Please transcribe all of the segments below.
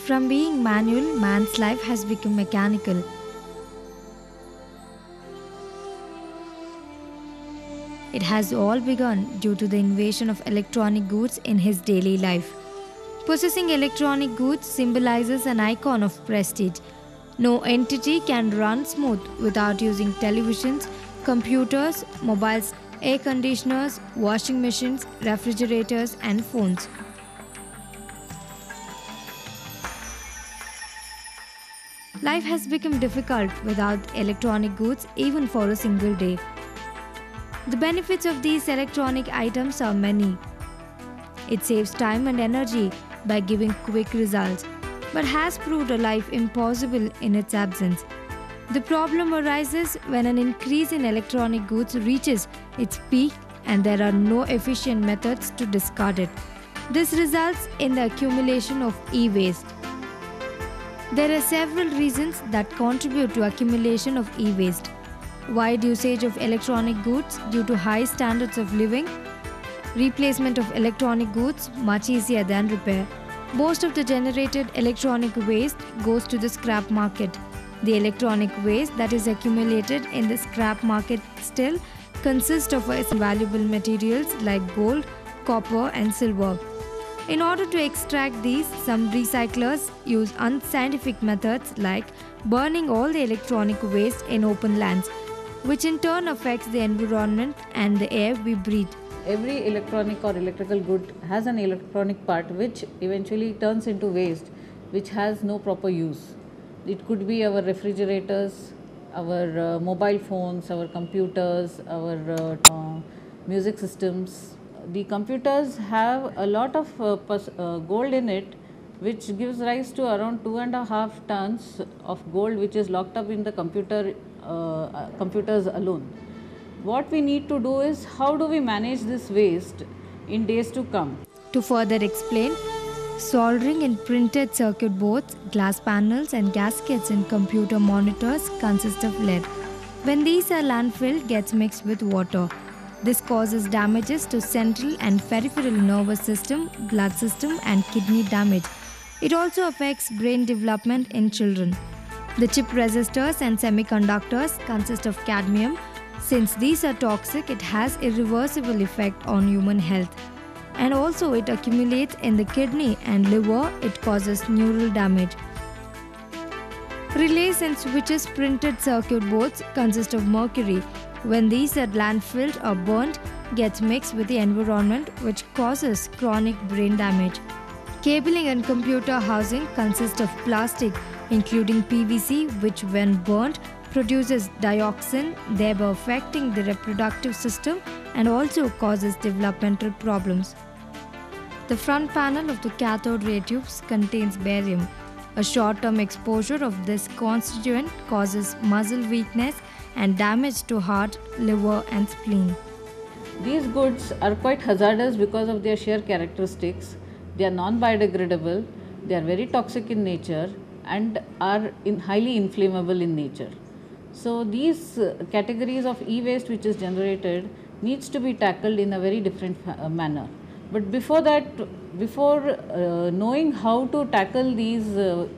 From being manual, man's life has become mechanical. It has all begun due to the invasion of electronic goods in his daily life. Possessing electronic goods symbolizes an icon of prestige. No entity can run smooth without using televisions, computers, mobiles, air conditioners, washing machines, refrigerators, and phones. Life has become difficult without electronic goods even for a single day. The benefits of these electronic items are many. It saves time and energy by giving quick results, but has proved a life impossible in its absence. The problem arises when an increase in electronic goods reaches its peak and there are no efficient methods to discard it. This results in the accumulation of e-waste. There are several reasons that contribute to accumulation of e-waste. Wide usage of electronic goods due to high standards of living. Replacement of electronic goods much easier than repair. Most of the generated electronic waste goes to the scrap market. The electronic waste that is accumulated in the scrap market still consists of valuable materials like gold, copper and silver. In order to extract these, some recyclers use unscientific methods like burning all the electronic waste in open lands, which in turn affects the environment and the air we breathe. Every electronic or electrical good has an electronic part which eventually turns into waste, which has no proper use. It could be our refrigerators, our mobile phones, our computers, our music systems. The computers have a lot of gold in it, which gives rise to around 2.5 tons of gold which is locked up in the computers alone. What we need to do is, how do we manage this waste in days to come? To further explain, soldering in printed circuit boards, glass panels and gaskets in computer monitors consist of lead. When these are landfilled, gets mixed with water. This causes damages to central and peripheral nervous system, blood system and kidney damage. It also affects brain development in children. The chip resistors and semiconductors consist of cadmium. Since these are toxic, it has irreversible effect on human health. And also it accumulates in the kidney and liver, it causes neural damage. Relays and switches printed circuit boards consist of mercury. When these are landfilled or burnt, gets mixed with the environment, which causes chronic brain damage. Cabling and computer housing consist of plastic, including PVC, which when burnt produces dioxin, thereby affecting the reproductive system and also causes developmental problems. The front panel of the cathode ray tubes contains barium. A short-term exposure of this constituent causes muscle weakness and damage to heart, liver and spleen. These goods are quite hazardous because of their sheer characteristics. They are non-biodegradable, they are very toxic in nature and are highly inflammable in nature. So these categories of e-waste which is generated needs to be tackled in a very different manner. But before that, knowing how to tackle these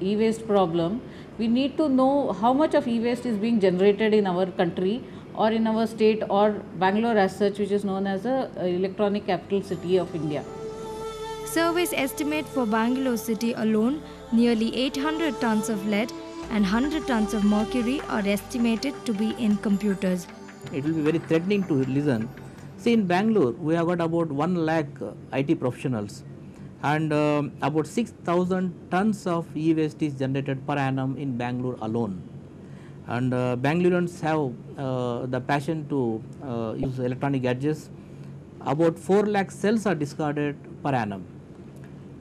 e-waste problem, we need to know how much of e-waste is being generated in our country or in our state or Bangalore as such, which is known as the electronic capital city of India. Surveys estimate for Bangalore city alone nearly 800 tons of lead and 100 tons of mercury are estimated to be in computers. It will be very threatening to listen. See, in Bangalore, we have got about 1 lakh IT professionals and about 6,000 tons of e-waste is generated per annum in Bangalore alone. And Bangaloreans have the passion to use electronic gadgets. About 4 lakh cells are discarded per annum.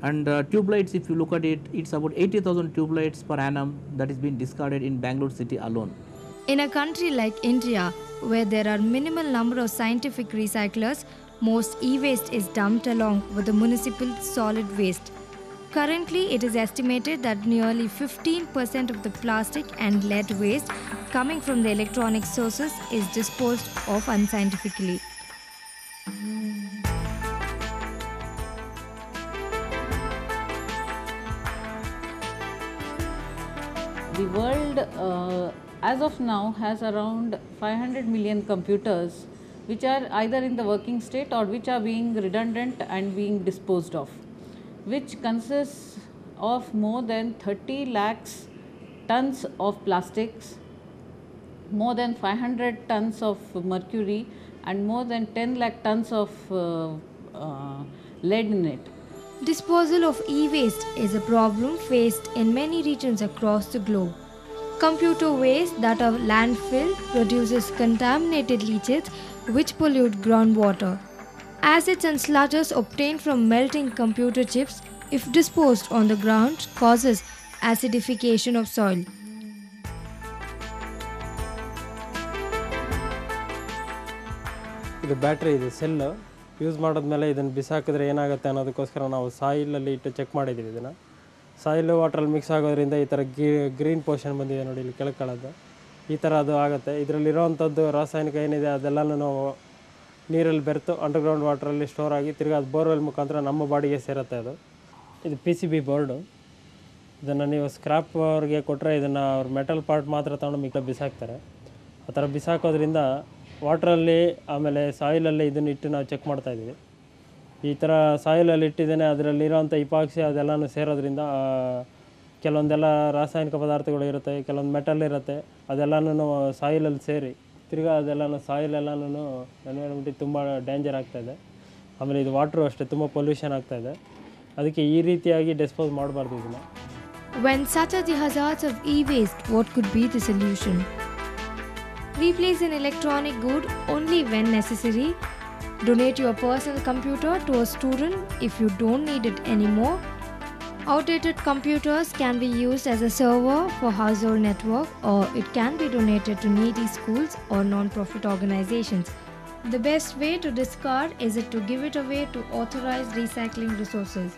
And tube lights, if you look at it, it's about 80,000 tube lights per annum that is being discarded in Bangalore city alone. In a country like India, where there are minimal number of scientific recyclers, most e-waste is dumped along with the municipal solid waste. Currently, it is estimated that nearly 15% of the plastic and lead waste coming from the electronic sources is disposed of unscientifically. The world as of now has around 500 million computers which are either in the working state or which are being redundant and being disposed of, which consists of more than 30 lakhs tons of plastics, more than 500 tons of mercury and more than 10 lakh tons of lead in it. Disposal of e-waste is a problem faced in many regions across the globe. Computer waste that are landfill produces contaminated leachates which pollute groundwater. Acids and sludges obtained from melting computer chips, if disposed on the ground, causes acidification of soil. ಇದು battery ಇದೆ cell use ಮಾಡಿದ್ಮೇಲೆ ಇದನ್ನು ಬಿಸಾಕಿದ್ರೆ ಏನಾಗುತ್ತೆ ಅನ್ನೋದಕ್ಕೋಸ್ಕರ ನಾವು ಸಾಯಿಲಲ್ಲಿ ಇಟ್ಟು check ಮಾಡಿದ್ದೀವಿ. ಇದನ್ನು soil ವಾಟ್ರಲ್ಲಿ mix ಆಗೋದ್ರಿಂದ ಈ ಥರ ಗ್ರೀನ್ ಪೋರ್ಷನ್ ಬಂದಿದೆ ನೋಡಿ, ಇಲ್ಲಿ ಕೆಳಕಳದ್ದು ಈ ಥರ ಅದು ಆಗುತ್ತೆ. ಇದರಲ್ಲಿರೋವಂಥದ್ದು ರಾಸಾಯನಿಕ ಏನಿದೆ ಅದೆಲ್ಲನೂ ನಾವು ನೀರಲ್ಲಿ ಬೆರೆತು ಅಂಡರ್ಗ್ರೌಂಡ್ ವಾಟ್ರಲ್ಲಿ ಸ್ಟೋರ್ ಆಗಿ ತಿರ್ಗಿ ಅದು ಬೋರ್ವೆಲ್ ಮುಖಾಂತರ ನಮ್ಮ ಬಾಡಿಗೆ ಸೇರುತ್ತೆ. ಅದು ಇದು PCB ಬೋರ್ಡು. ಇದನ್ನು ನೀವು ಸ್ಕ್ರಾಪ್ ಅವ್ರಿಗೆ ಕೊಟ್ಟರೆ ಇದನ್ನು ಅವ್ರು ಮೆಟಲ್ ಪಾರ್ಟ್ ಮಾತ್ರ ತೊಗೊಂಡು ಮಿಕ್ಕ ಬಿಸಾಕ್ತಾರೆ. ಆ ಥರ ಬಿಸಾಕೋದ್ರಿಂದ ವಾಟ್ರಲ್ಲಿ ಆಮೇಲೆ ಸಾಯಿಲಲ್ಲಿ ಇದನ್ನು ಇಟ್ಟು ನಾವು ಚೆಕ್ ಮಾಡ್ತಾಯಿದ್ದೀವಿ. ಈ ಥರ ಸಾಯಿಲಲ್ಲಿ ಇಟ್ಟಿದ್ದೇನೆ ಅದರಲ್ಲಿರೋಂಥ ಇಪಾಕ್ಸಿ ಅದೆಲ್ಲನೂ ಸೇರೋದ್ರಿಂದ ಕೆಲವೊಂದೆಲ್ಲ ರಾಸಾಯನಿಕ ಪದಾರ್ಥಗಳು ಇರುತ್ತೆ, ಕೆಲವೊಂದು ಮೆಟಲ್ ಇರುತ್ತೆ, ಅದೆಲ್ಲನೂ ಸಾಯಿಲಲ್ಲಿ ಸೇರಿ ತಿರ್ಗಿ ಅದೆಲ್ಲನೂ ಸಾಯಿಲೆಲ್ಲನೂ ಎನ್ವೈರನ್ಮೆಂಟಿಗೆ ತುಂಬ ಡೇಂಜರ್ ಆಗ್ತಾಯಿದೆ. ಆಮೇಲೆ ಇದು ವಾಟ್ರು ಅಷ್ಟೇ ತುಂಬ ಪೊಲ್ಯೂಷನ್ ಆಗ್ತಾಯಿದೆ. ಅದಕ್ಕೆ ಈ ರೀತಿಯಾಗಿ ಡಿಸ್ಪೋಸ್ ಮಾಡಬಾರ್ದು ಇದನ್ನು. When such are the hazards of e-waste, what could be the solution? Replace an electronic good only when necessary. Donate your personal computer to a student if you don't need it anymore. Outdated computers can be used as a server for household network, or it can be donated to needy schools or non-profit organizations. The best way to discard is to give it away to authorized recycling resources.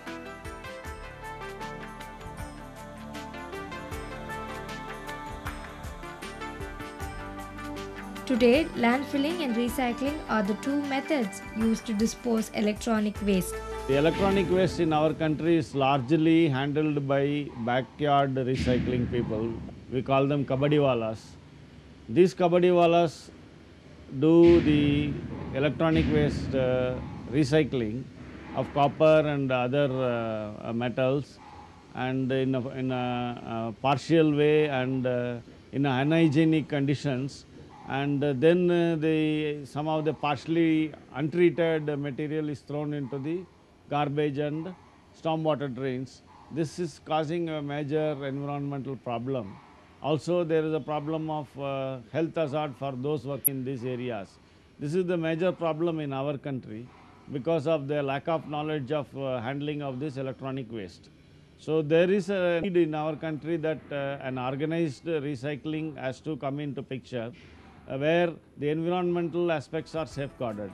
Today, landfilling and recycling are the two methods used to dispose electronic waste. The electronic waste in our country is largely handled by backyard recycling people. We call them kabadiwalas. These kabadiwalas do the electronic waste recycling of copper and other metals, and in a partial way and in a unhygienic conditions. And then some of the partially untreated material is thrown into the garbage and stormwater drains. This is causing a major environmental problem. Also, there is a problem of health hazard for those working in these areas. This is the major problem in our country because of the lack of knowledge of handling of this electronic waste. So there is a need in our country that an organized recycling has to come into picture, where the environmental aspects are safeguarded.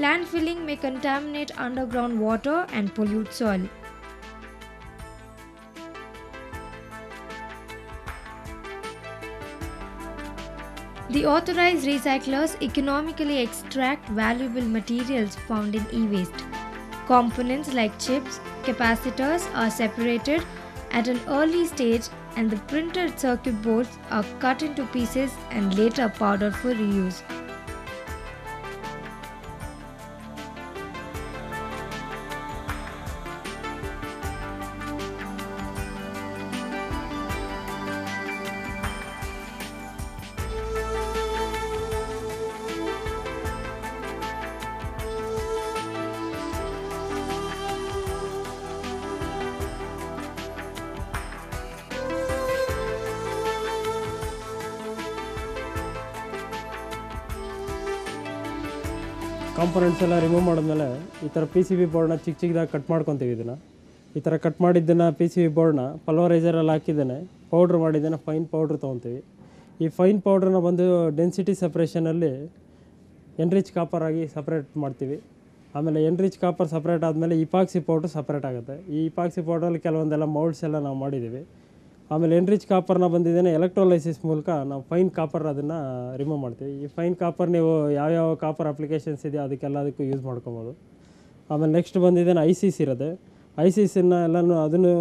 Landfilling may contaminate underground water and pollute soil. The authorized recyclers economically extract valuable materials found in e-waste. Components like chips, capacitors are separated at an early stage, and the printed circuit boards are cut into pieces and later powdered for reuse. Components ಎಲ್ಲ remove ಮಾಡಿದ್ಮೇಲೆ ಈ ಥರ PCB ಬೋರ್ಡ್ನ ಚಿಕ್ಕ ಚಿಕ್ಕದಾಗಿ cut ಮಾಡ್ಕೊತೀವಿ. ಇದನ್ನು ಈ ಥರ ಕಟ್ ಮಾಡಿದ್ದನ್ನು ಪಿ ಸಿ ಬಿ ಬೋರ್ಡ್ನ ಪಲ್ವರೈಸರಲ್ಲಿ ಹಾಕಿದ್ದೇನೆ, ಪೌಡ್ರ್ ಮಾಡಿದ್ದೇನೆ, ಫೈನ್ ಪೌಡ್ರ್ ತೊಗೊತೀವಿ. ಈ ಫೈನ್ ಪೌಡ್ರನ್ನ ಬಂದು ಡೆನ್ಸಿಟಿ ಸಪ್ರೇಷನಲ್ಲಿ ಎನ್ರಿಚ್ ಕಾಪರ್ ಆಗಿ ಸಪ್ರೇಟ್ ಮಾಡ್ತೀವಿ. ಆಮೇಲೆ ಎನ್ರಿಚ್ ಕಾಪರ್ ಸಪ್ರೇಟ್ ಆದಮೇಲೆ ಇಪಾಕ್ಸಿ ಪೌಡ್ರ್ ಸಪ್ರೇಟ್ ಆಗುತ್ತೆ. ಈ ಇಪಾಕ್ಸಿ ಪೌಡ್ರಲ್ಲಿ ಕೆಲವೊಂದೆಲ್ಲ ಮೌಲ್ಡ್ಸ್ ಎಲ್ಲ ನಾವು ಮಾಡಿದ್ದೀವಿ. ಆಮೇಲೆ ಎನ್ರಿಚ್ ಕಾಪರ್ನ ಬಂದಿದ್ದೇನೆ ಎಲೆಕ್ಟ್ರೋಲೈಸಿಸ್ ಮೂಲಕ ನಾವು ಫೈನ್ ಕಾಪರ್ ಅದನ್ನು ರಿಮೂವ್ ಮಾಡ್ತೀವಿ. ಈ ಫೈನ್ ಕಾಪರ್ ನೀವು ಯಾವ್ಯಾವ ಕಾಪರ್ ಅಪ್ಲಿಕೇಶನ್ಸ್ ಇದೆಯೋ ಅದಕ್ಕೆಲ್ಲದಕ್ಕೂ ಯೂಸ್ ಮಾಡ್ಕೊಬೋದು. ಆಮೇಲೆ ನೆಕ್ಸ್ಟ್ ಬಂದಿದ್ದೇನೆ ಐಸಿಸ್ ಇರುತ್ತೆ. ಐಸಿಸನ್ನು ಎಲ್ಲನೂ ಅದನ್ನು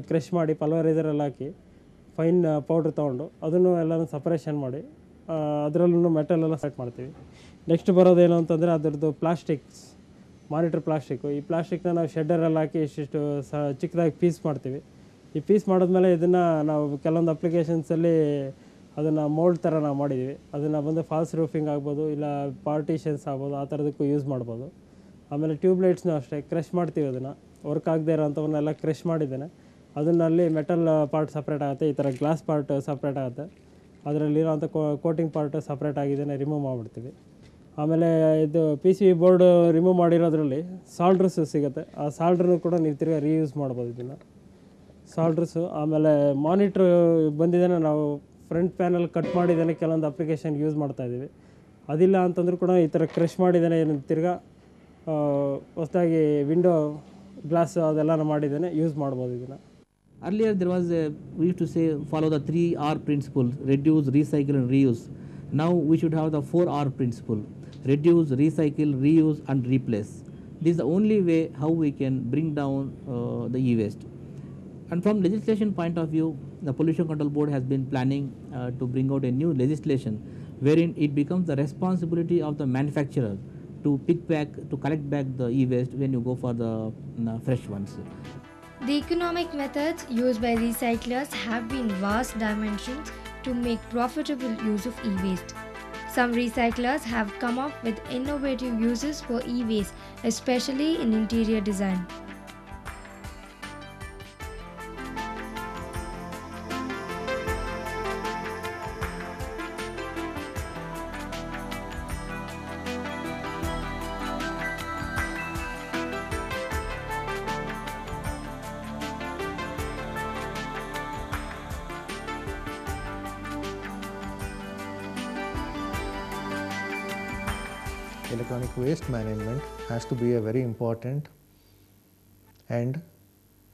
ಕ್ರಷ್ ಮಾಡಿ ಪಲ್ವರೈಸರಲ್ಲಿ ಹಾಕಿ ಫೈನ್ ಪೌಡ್ರ್ ತೊಗೊಂಡು ಅದನ್ನು ಎಲ್ಲನೂ ಸಪ್ರೇಷನ್ ಮಾಡಿ ಅದರಲ್ಲೂ ಮೆಟಲೆಲ್ಲ ಸೆಟ್ ಮಾಡ್ತೀವಿ. ನೆಕ್ಸ್ಟ್ ಬರೋದೇನು ಅಂತಂದರೆ ಅದರದ್ದು ಪ್ಲಾಸ್ಟಿಕ್ಸ್, ಮಾನಿಟ್ರ್ ಪ್ಲಾಸ್ಟಿಕ್ಕು. ಈ ಪ್ಲಾಸ್ಟಿಕ್ನ ನಾವು ಶೆಡ್ಡರಲ್ಲಿ ಹಾಕಿ ಇಷ್ಟಿಷ್ಟು ಚಿಕ್ಕದಾಗಿ ಪೀಸ್ ಮಾಡ್ತೀವಿ. ಈ ಪೀಸ್ ಮಾಡಿದ್ಮೇಲೆ ಇದನ್ನು ನಾವು ಕೆಲವೊಂದು ಅಪ್ಲಿಕೇಶನ್ಸಲ್ಲಿ ಅದನ್ನು ಮೋಲ್ಡ್ ಥರ ನಾವು ಮಾಡಿದ್ದೀವಿ. ಅದನ್ನು ಬಂದು ಫಾಲ್ಸ್ ರೂಫಿಂಗ್ ಆಗ್ಬೋದು, ಇಲ್ಲ ಪಾರ್ಟಿಷನ್ಸ್ ಆಗ್ಬೋದು, ಆ ಥರದಕ್ಕೂ ಯೂಸ್ ಮಾಡ್ಬೋದು. ಆಮೇಲೆ ಟ್ಯೂಬ್ಲೈಟ್ಸ್ನೂ ಅಷ್ಟೇ ಕ್ರಷ್ ಮಾಡ್ತೀವಿ. ಅದನ್ನು ವರ್ಕ್ ಆಗದೆ ಇರೋಂಥವನ್ನೆಲ್ಲ ಕ್ರಷ್ ಮಾಡಿದ್ದೇನೆ. ಅದನ್ನಲ್ಲಿ ಮೆಟಲ್ ಪಾರ್ಟ್ ಸಪ್ರೇಟ್ ಆಗುತ್ತೆ, ಈ ಥರ ಗ್ಲಾಸ್ ಪಾರ್ಟ್ ಸಪ್ರೇಟ್ ಆಗುತ್ತೆ. ಅದರಲ್ಲಿರೋಂಥ ಕೋಟಿಂಗ್ ಪಾರ್ಟ್ ಸಪ್ರೇಟ್ ಆಗಿದ್ದೇನೆ ರಿಮೂವ್ ಮಾಡಿಬಿಡ್ತೀವಿ. ಆಮೇಲೆ ಇದು P C B board remove ಮಾಡಿರೋದ್ರಲ್ಲಿ ಸಾಲ್ಡ್ರಸ್ ಸಿಗುತ್ತೆ. ಆ ಸಾಲ್ಡ್ರನ್ನು ಕೂಡ ನೀವು ತಿರ್ಗಿ ರೀಯೂಸ್ ಮಾಡ್ಬೋದು ಇದನ್ನು ಸಾಲ್ಡ್ರಸ್ಸು. ಆಮೇಲೆ ಮಾನಿಟ್ರ್ ಬಂದಿದ್ದೇನೆ ನಾವು ಫ್ರಂಟ್ ಪ್ಯಾನಲ್ ಕಟ್ ಮಾಡಿದ್ದೇನೆ, ಕೆಲವೊಂದು ಅಪ್ಲಿಕೇಶನ್ ಯೂಸ್ ಮಾಡ್ತಾಯಿದ್ದೀವಿ. ಅದಿಲ್ಲ ಅಂತಂದ್ರೂ ಕೂಡ ಈ ಥರ ಕ್ರಷ್ ಮಾಡಿದ್ದೇನೆ, ಏನು ತಿರ್ಗಾ ಹೊಸದಾಗಿ ವಿಂಡೋ ಗ್ಲಾಸ್ ಅದೆಲ್ಲ ಮಾಡಿದ್ದೇನೆ, ಯೂಸ್ ಮಾಡ್ಬೋದು ಇದನ್ನು. Earlier there was we used to say follow the 3R principle: reduce, recycle and reuse. Now we should have the 4R principle: reduce, recycle, reuse and replace. This is the only way how we can bring down the e-waste. And from legislation point of view, the Pollution Control Board has been planning to bring out a new legislation wherein it becomes the responsibility of the manufacturer to pick back, to collect back the e-waste when you go for the fresh ones. The economic methods used by recyclers have been vast dimensions to make profitable use of e-waste. Some recyclers have come up with innovative uses for e-waste, especially in interior design. Electronic waste management has to be a very important and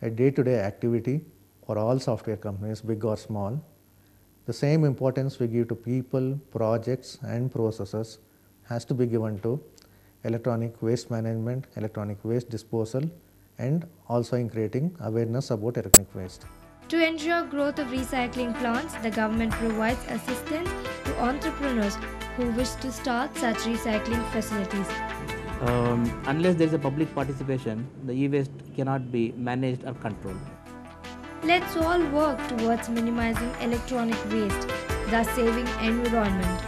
a day-to-day activity for all software companies, big or small. The same importance we give to people, projects and processes has to be given to electronic waste management, electronic waste disposal, and also in creating awareness about electronic waste. To ensure growth of recycling plants, the government provides assistance to entrepreneurs who wish to start such recycling facilities. Unless there is a public participation, the e-waste cannot be managed or controlled. Let's all work towards minimizing electronic waste, thus saving environment.